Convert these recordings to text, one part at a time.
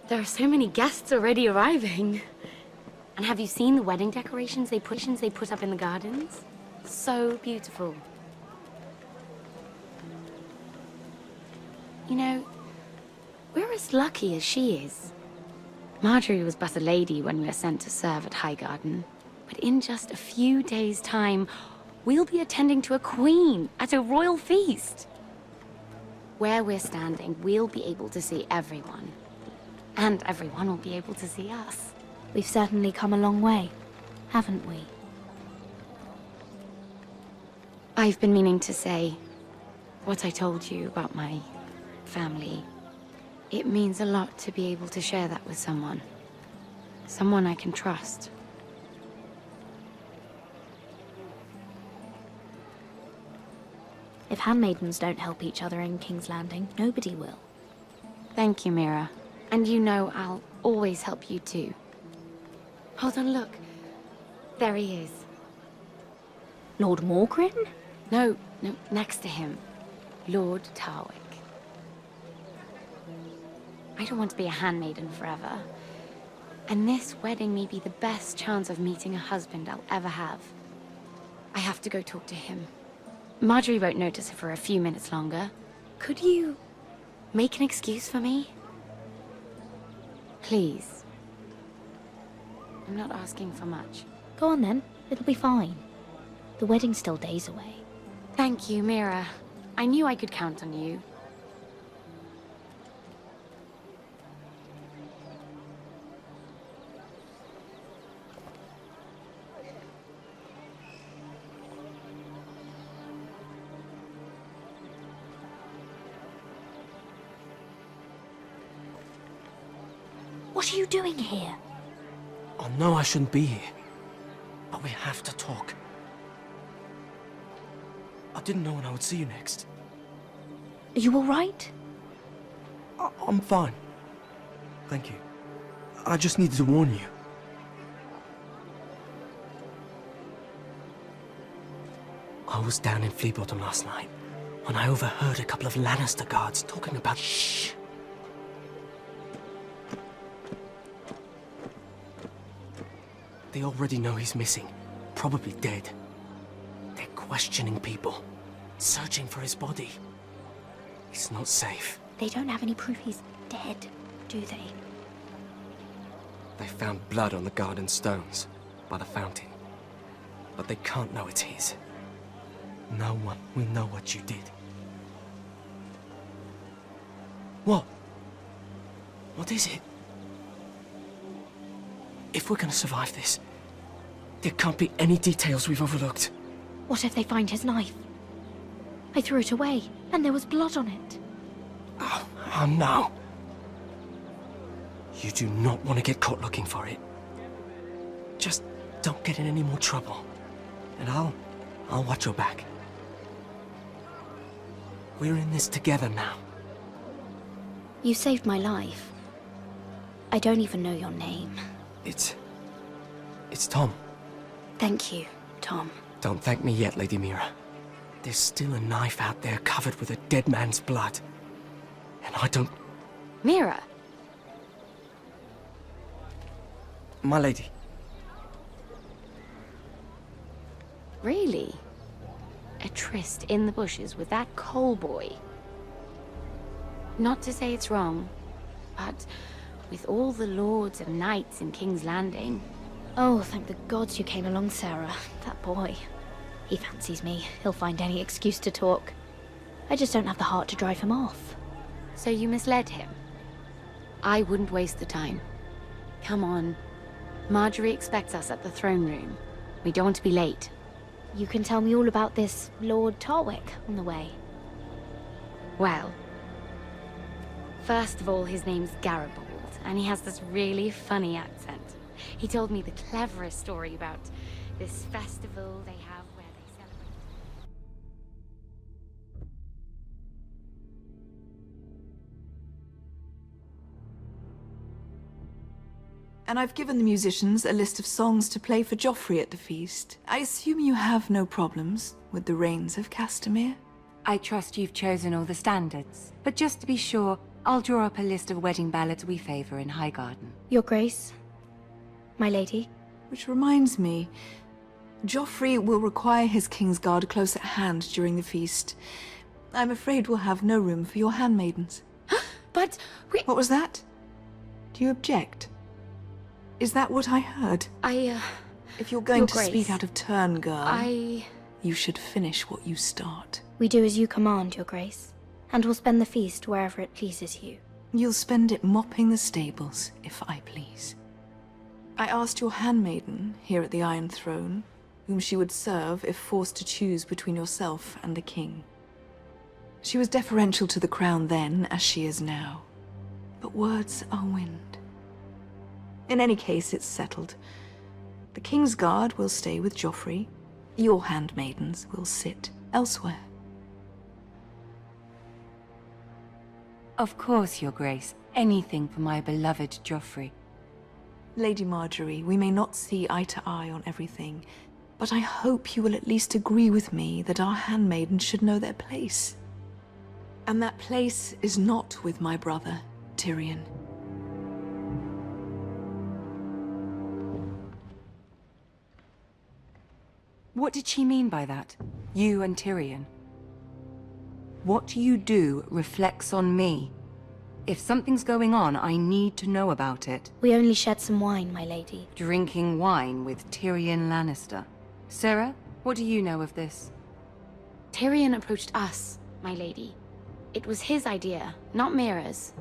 There are so many guests already arriving. And have you seen the wedding decorations they put up in the gardens? So beautiful. You know, we're as lucky as she is. Marjorie was but a lady when we were sent to serve at Highgarden. But in just a few days' time, we'll be attending to a queen at a royal feast. Where we're standing, we'll be able to see everyone. And everyone will be able to see us. We've certainly come a long way, haven't we? I've been meaning to say what I told you about my family. It means a lot to be able to share that with someone. Someone I can trust. If handmaidens don't help each other in King's Landing, nobody will. Thank you, Mira. And you know I'll always help you too. Hold on, look. There he is. Lord Morgrin? No, next to him. Lord Tarwick. I don't want to be a handmaiden forever. And this wedding may be the best chance of meeting a husband I'll ever have. I have to go talk to him. Marjorie won't notice it for a few minutes longer. Could you make an excuse for me? Please. I'm not asking for much. Go on then, it'll be fine. The wedding's still days away. Thank you, Mira. I knew I could count on you. What are you doing here? I know I shouldn't be here, but we have to talk. I didn't know when I would see you next. Are you all right? I'm fine. Thank you. I just needed to warn you. I was down in Fleabottom last night when I overheard a couple of Lannister guards talking about... Shh! They already know he's missing, probably dead. They're questioning people, searching for his body. He's not safe. They don't have any proof he's dead, do they? They found blood on the garden stones, by the fountain. But they can't know it's his. No one will know what you did. What? What is it? If we're gonna survive this, there can't be any details we've overlooked. What if they find his knife? I threw it away, and there was blood on it. Oh no. You do not want to get caught looking for it. Just don't get in any more trouble. And I'll watch your back. We're in this together now. You saved my life. I don't even know your name. It's Tom. Thank you, Tom. Don't thank me yet, Lady Mira. There's still a knife out there covered with a dead man's blood. And I don't... Mira! My lady. Really? A tryst in the bushes with that coal boy? Not to say it's wrong, but with all the lords and knights in King's Landing... Oh, thank the gods you came along, Sarah. That boy. He fancies me. He'll find any excuse to talk. I just don't have the heart to drive him off. So you misled him? I wouldn't waste the time. Come on. Marjorie expects us at the throne room. We don't want to be late. You can tell me all about this Lord Tarwick on the way. Well, first of all, his name's Gared, and he has this really funny accent. He told me the cleverest story about this festival they have where they celebrate. And I've given the musicians a list of songs to play for Joffrey at the feast. I assume you have no problems with the Rains of Castamere? I trust you've chosen all the standards. But just to be sure, I'll draw up a list of wedding ballads we favor in Highgarden. Your Grace, my lady. Which reminds me, Joffrey will require his Kingsguard close at hand during the feast. I'm afraid we'll have no room for your handmaidens. But we... What was that? Do you object? Is that what I heard? If you're going Your to Grace, speak out of turn, girl, I... you should finish what you start. We do as you command, Your Grace, and will spend the feast wherever it pleases you. You'll spend it mopping the stables, if I please. I asked your handmaiden here at the Iron Throne whom she would serve if forced to choose between yourself and the king. She was deferential to the crown then, as she is now. But words are wind. In any case, it's settled. The Kingsguard will stay with Joffrey. Your handmaidens will sit elsewhere. Of course, Your Grace. Anything for my beloved Joffrey. Lady Marjorie, we may not see eye to eye on everything, but I hope you will at least agree with me that our handmaidens should know their place. And that place is not with my brother, Tyrion. What did she mean by that? You and Tyrion? What you do reflects on me. If something's going on, I need to know about it. We only shed some wine, my lady. Drinking wine with Tyrion Lannister. Sarah, what do you know of this? Tyrion approached us, my lady. It was his idea, not Mira's.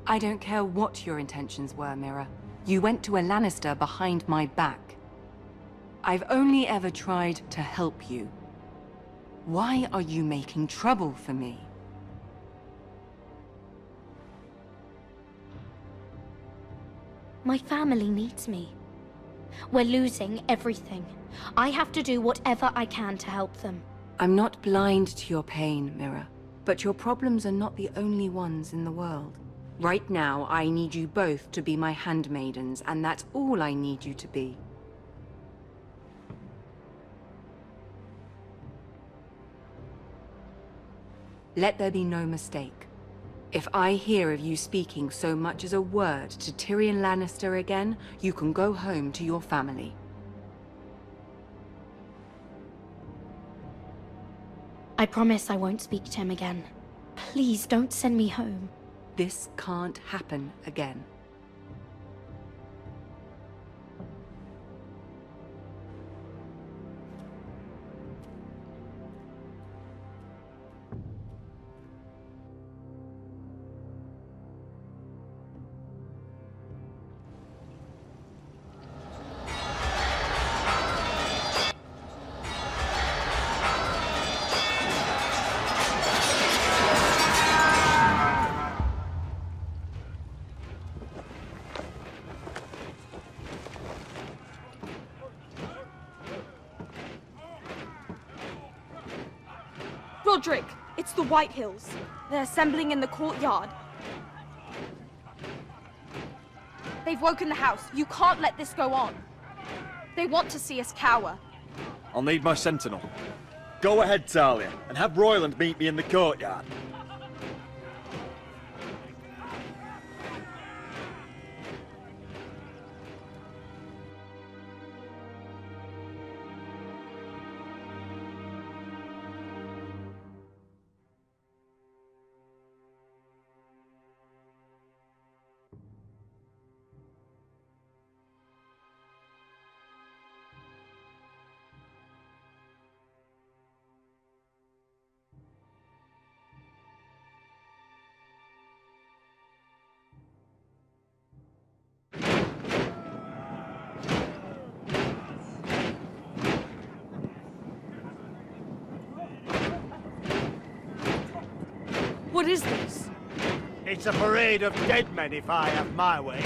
I don't care what your intentions were, Mira. You went to a Lannister behind my back. I've only ever tried to help you. Why are you making trouble for me? My family needs me. We're losing everything. I have to do whatever I can to help them. I'm not blind to your pain, Mira. But your problems are not the only ones in the world. Right now, I need you both to be my handmaidens, and that's all I need you to be. Let there be no mistake. If I hear of you speaking so much as a word to Tyrion Lannister again, you can go home to your family. I promise I won't speak to him again. Please don't send me home. This can't happen again. Roderick, it's the Whitehills. They're assembling in the courtyard. They've woken the house. You can't let this go on. They want to see us cower. I'll need my sentinel. Go ahead, Talia, and have Royland meet me in the courtyard. What is this? It's a parade of dead men if I have my way.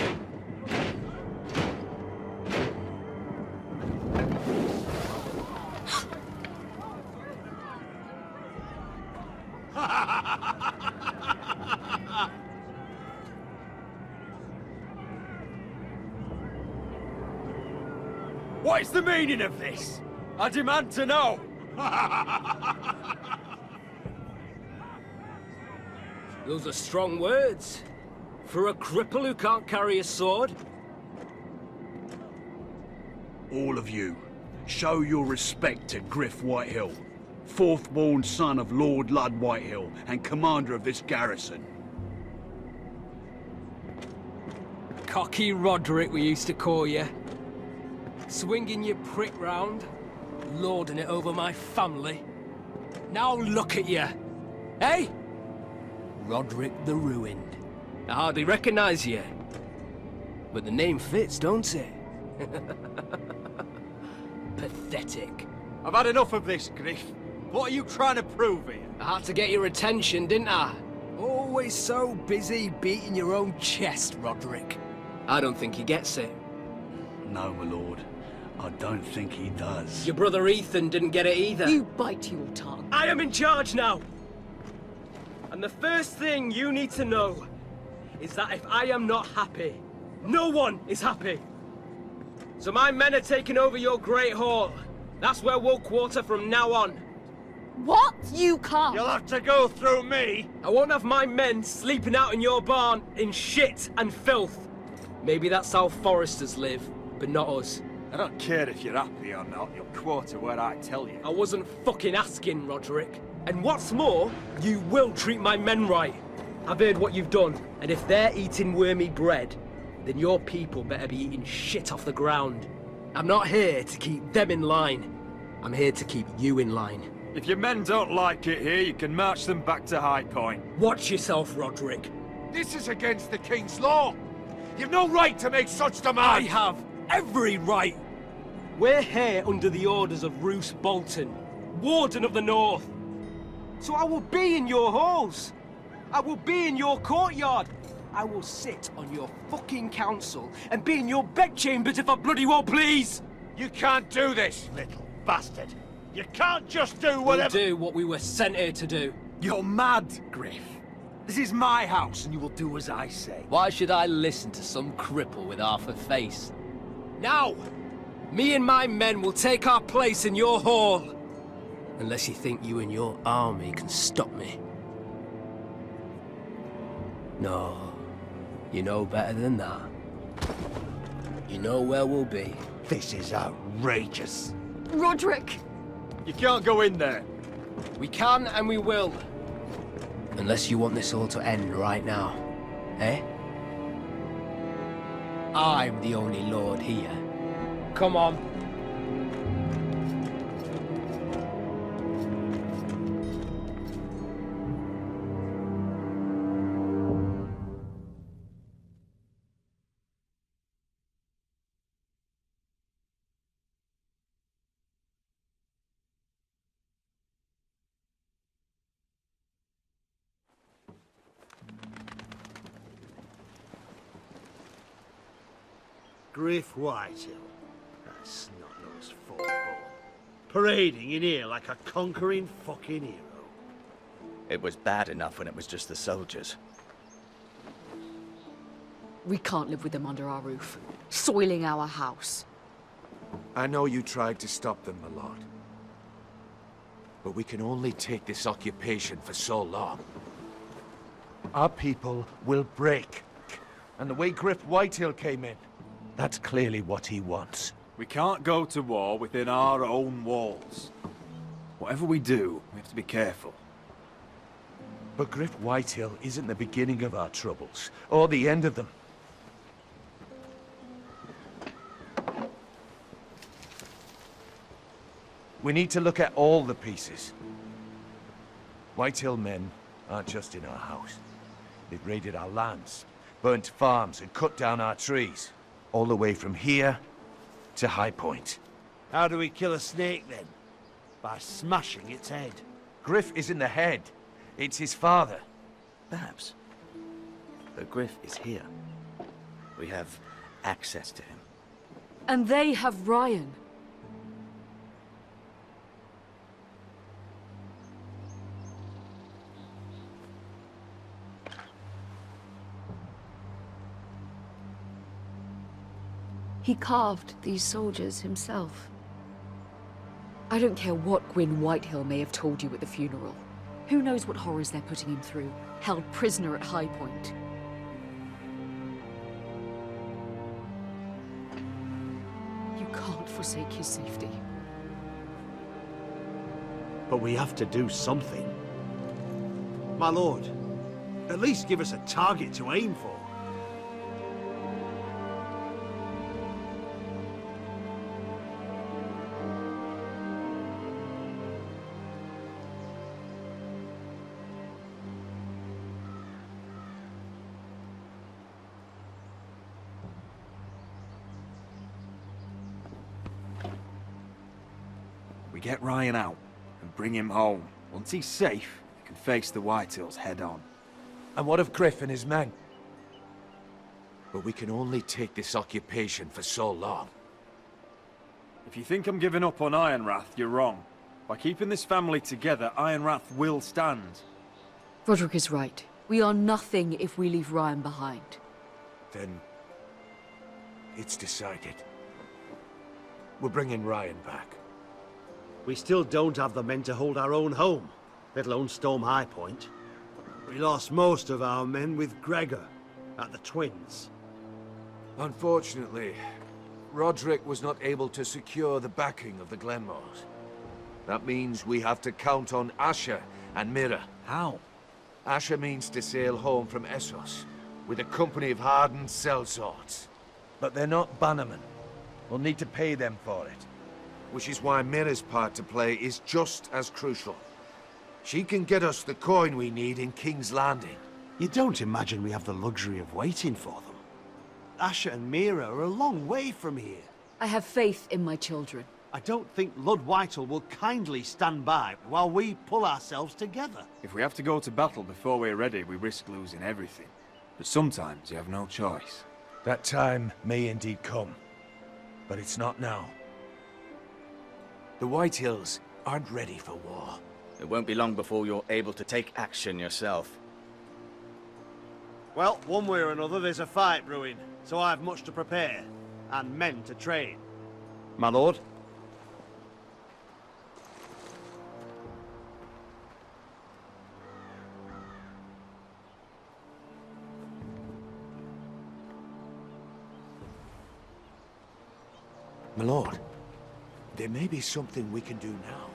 What is the meaning of this? I demand to know! Those are strong words. For a cripple who can't carry a sword? All of you, show your respect to Gryff Whitehill, fourth-born son of Lord Lud Whitehill and commander of this garrison. Cocky Roderick, we used to call you. Swinging your prick round, lording it over my family. Now look at you. Hey? Roderick the Ruined. I hardly recognize you. But the name fits, don't it? Pathetic. I've had enough of this, Gryff. What are you trying to prove here? I had to get your attention, didn't I? Always so busy beating your own chest, Roderick. I don't think he gets it. No, my lord. I don't think he does. Your brother Ethan didn't get it either. You bite your tongue. I am in charge now! And the first thing you need to know is that if I am not happy, no one is happy. So my men are taking over your Great Hall. That's where we'll quarter from now on. What? You can't! You'll have to go through me! I won't have my men sleeping out in your barn in shit and filth. Maybe that's how Forresters live, but not us. I don't care if you're happy or not, you'll quarter where I tell you. I wasn't fucking asking, Roderick. And what's more, you will treat my men right. I've heard what you've done, and if they're eating wormy bread, then your people better be eating shit off the ground. I'm not here to keep them in line. I'm here to keep you in line. If your men don't like it here, you can march them back to High Point. Watch yourself, Roderick. This is against the King's law! You've no right to make such demands! I have every right! We're here under the orders of Roose Bolton, Warden of the North. So I will be in your halls. I will be in your courtyard. I will sit on your fucking council and be in your bedchambers if I bloody well please! You can't do this, little bastard! You can't just do whatever— We'll do what we were sent here to do. You're mad, Gryff. This is my house, and you will do as I say. Why should I listen to some cripple with half a face? Now! Me and my men will take our place in your hall. Unless you think you and your army can stop me. No, you know better than that. You know where we'll be. This is outrageous. Roderick! You can't go in there. We can and we will. Unless you want this all to end right now. Eh? I'm the only lord here. Come on. Gryff Whitehill. That snot-nosed football. Parading in here like a conquering fucking hero. It was bad enough when it was just the soldiers. We can't live with them under our roof, soiling our house. I know you tried to stop them, my lord. But we can only take this occupation for so long. Our people will break. And the way Gryff Whitehill came in, that's clearly what he wants. We can't go to war within our own walls. Whatever we do, we have to be careful. But Gryff Whitehill isn't the beginning of our troubles, or the end of them. We need to look at all the pieces. Whitehill men aren't just in our house. They've raided our lands, burnt farms, and cut down our trees. All the way from here to High Point. How do we kill a snake, then? By smashing its head. Gryff isn't the head. It's his father. Perhaps. But Gryff is here. We have access to him. And they have Ryan. He carved these soldiers himself. I don't care what Gwyn Whitehill may have told you at the funeral. Who knows what horrors they're putting him through? Held prisoner at High Point. You can't forsake his safety. But we have to do something. My lord, at least give us a target to aim for. We get Ryan out and bring him home. Once he's safe, we can face the Whitehills head on. And what of Gryff and his men? But we can only take this occupation for so long. If you think I'm giving up on Ironrath, you're wrong. By keeping this family together, Ironrath will stand. Roderick is right. We are nothing if we leave Ryan behind. Then... it's decided. We're bringing Ryan back. We still don't have the men to hold our own home, let alone storm High Point. We lost most of our men with Gregor at the Twins. Unfortunately, Roderick was not able to secure the backing of the Glenmores. That means we have to count on Asher and Mira. How? Asher means to sail home from Essos, with a company of hardened sellswords. But they're not bannermen. We'll need to pay them for it. Which is why Mira's part to play is just as crucial. She can get us the coin we need in King's Landing. You don't imagine we have the luxury of waiting for them? Asher and Mira are a long way from here. I have faith in my children. I don't think Lord Whitehill will kindly stand by while we pull ourselves together. If we have to go to battle before we're ready, we risk losing everything. But sometimes you have no choice. That time may indeed come, but it's not now. The Whitehills aren't ready for war. It won't be long before you're able to take action yourself. Well, one way or another, there's a fight brewing, so I have much to prepare, and men to train. My lord? My lord, there may be something we can do now.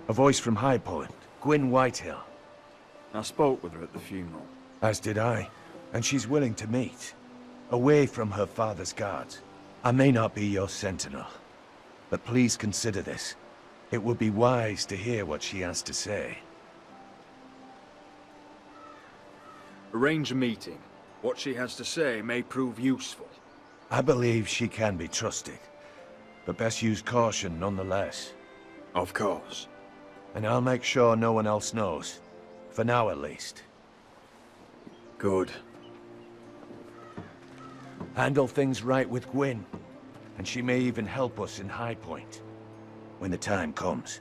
A voice from High Point, Gryff Whitehill. I spoke with her at the funeral. As did I, and she's willing to meet. Away from her father's guards. I may not be your sentinel, but please consider this. It would be wise to hear what she has to say. Arrange a meeting. What she has to say may prove useful. I believe she can be trusted, but best use caution nonetheless. Of course. And I'll make sure no one else knows. For now, at least. Good. Handle things right with Gwyn, and she may even help us in High Point, when the time comes.